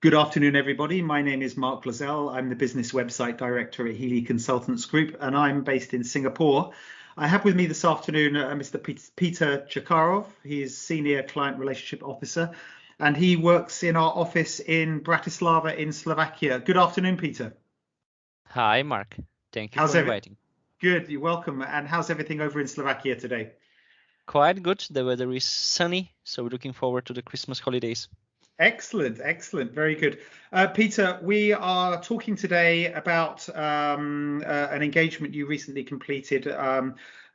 Good afternoon, everybody. My name is Mark Lazelle. I'm the business website director at Healy Consultants Group, and I'm based in Singapore. I have with me this afternoon Mr. Peter Chakarov. He is Senior Client Relationship Officer, and he works in our office in Bratislava in Slovakia. Good afternoon, Peter. Hi, Mark. Thank you for inviting. Good, you're welcome. And how's everything over in Slovakia today? Quite good. The weather is sunny, so we're looking forward to the Christmas holidays. Excellent, excellent, very good. Peter, we are talking today about an engagement you recently completed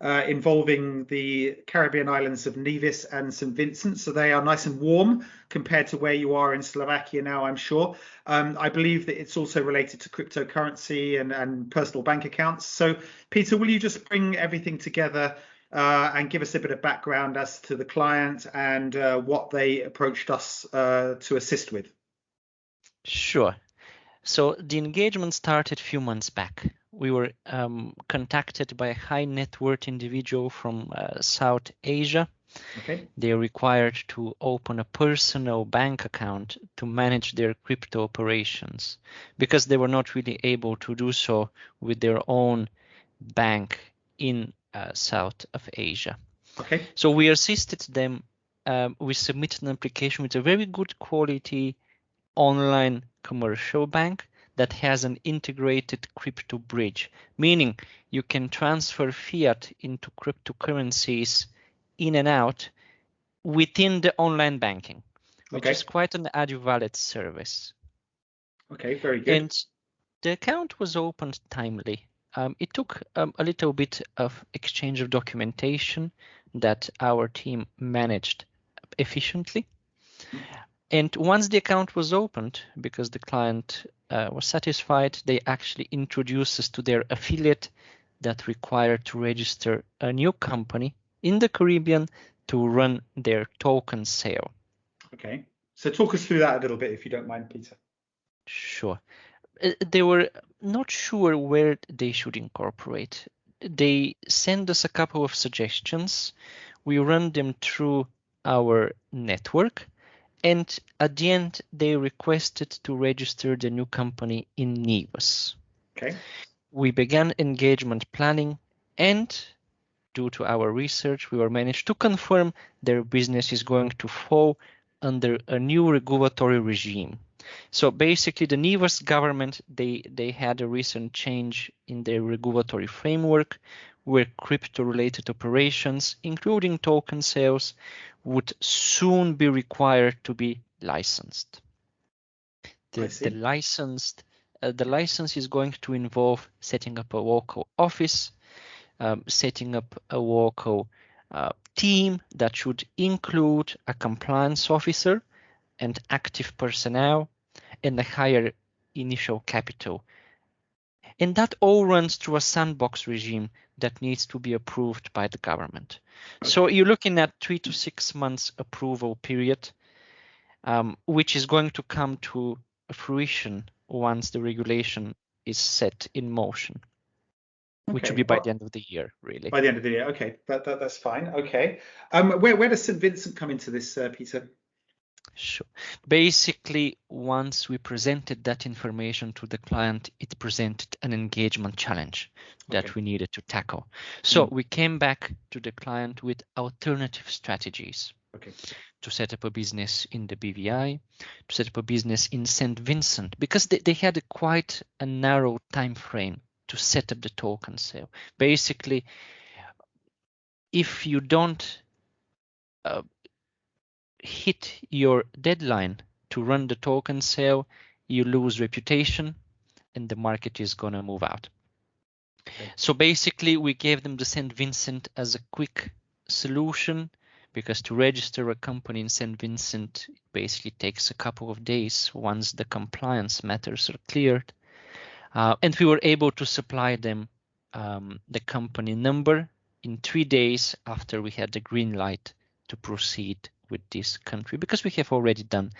involving the Caribbean islands of Nevis and St Vincent. So they are nice and warm compared to where you are in Slovakia now, I'm sure. I believe that it's also related to cryptocurrency and personal bank accounts. So Peter, will you just bring everything together and give us a bit of background as to the client and what they approached us to assist with? Sure. So the engagement started a few months back. We were contacted by a high net worth individual from South Asia. Okay. They are required to open a personal bank account to manage their crypto operations because they were not really able to do so with their own bank in South of Asia. Okay. So we assisted them. We submitted an application with a very good quality online commercial bank that has an integrated crypto bridge, meaning you can transfer fiat into cryptocurrencies in and out within the online banking, which is quite an added service. Okay, very good. And the account was opened timely. It took a little bit of exchange of documentation that our team managed efficiently. And once the account was opened, because the client was satisfied, they actually introduced us to their affiliate that required to register a new company in the Caribbean to run their token sale. Okay, so talk us through that a little bit, if you don't mind, Peter. Sure. They were not sure where they should incorporate. They sent us a couple of suggestions. We ran them through our network, and at the end, they requested to register the new company in Nevis. Okay. We began engagement planning, and due to our research, we were managed to confirm their business is going to fall under a new regulatory regime. So basically, the Nevis government, they had a recent change in their regulatory framework where crypto-related operations, including token sales, would soon be required to be licensed. The license is going to involve setting up a local office, setting up a local team that should include a compliance officer and active personnel and a higher initial capital. And that all runs through a sandbox regime that needs to be approved by the government. Okay. So you're looking at 3 to 6 months approval period, which is going to come to fruition once the regulation is set in motion. Okay. Which will be by the end of the year, really. By the end of the year, okay, that's fine. Okay, where does St Vincent come into this, Peter? Sure. Basically, once we presented that information to the client, it presented an engagement challenge that we needed to tackle. So we came back to the client with alternative strategies. Okay. To set up a business in the BVI, to set up a business in St Vincent, because they had quite a narrow time frame to set up the token sale. Basically, if you don't hit your deadline to run the token sale, you lose reputation and the market is going to move out. Okay. So basically, we gave them the St Vincent as a quick solution, because to register a company in St Vincent, it basically takes a couple of days once the compliance matters are cleared. And we were able to supply them the company number in 3 days after we had the green light to proceed with this country, because we have already done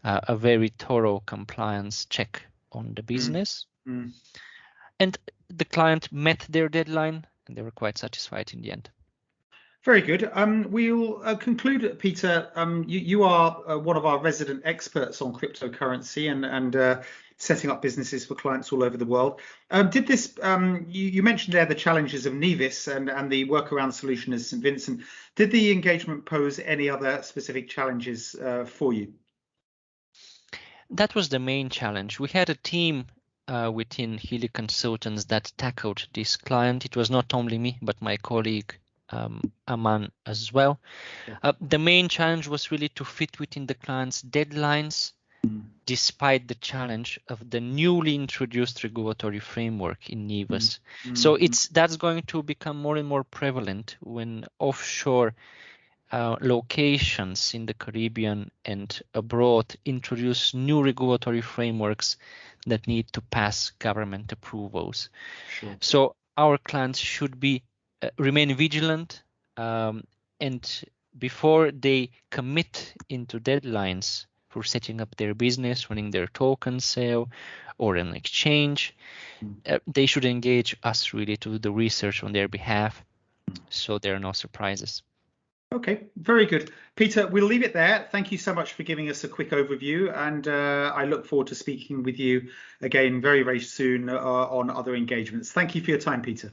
a very thorough compliance check on the business. And the client met their deadline and they were quite satisfied in the end. Very good. We'll conclude, Peter. You are one of our resident experts on cryptocurrency and setting up businesses for clients all over the world. Did this? You mentioned there the challenges of Nevis and the workaround solution as St Vincent. Did the engagement pose any other specific challenges for you? That was the main challenge. We had a team within Healy Consultants that tackled this client. It was not only me, but my colleague Aman as well. Yeah. The main challenge was really to fit within the client's deadlines, despite the challenge of the newly introduced regulatory framework in Nevis. So that's going to become more and more prevalent when offshore locations in the Caribbean and abroad introduce new regulatory frameworks that need to pass government approvals. Sure. So our clients should be remain vigilant, and before they commit into deadlines for setting up their business, running their token sale or an exchange, they should engage us really to do the research on their behalf, so there are no surprises. Okay, very good. Peter, we'll leave it there. Thank you so much for giving us a quick overview, and I look forward to speaking with you again very, very soon on other engagements. Thank you for your time, Peter.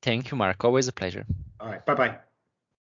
Thank you, Mark. Always a pleasure. All right, bye-bye.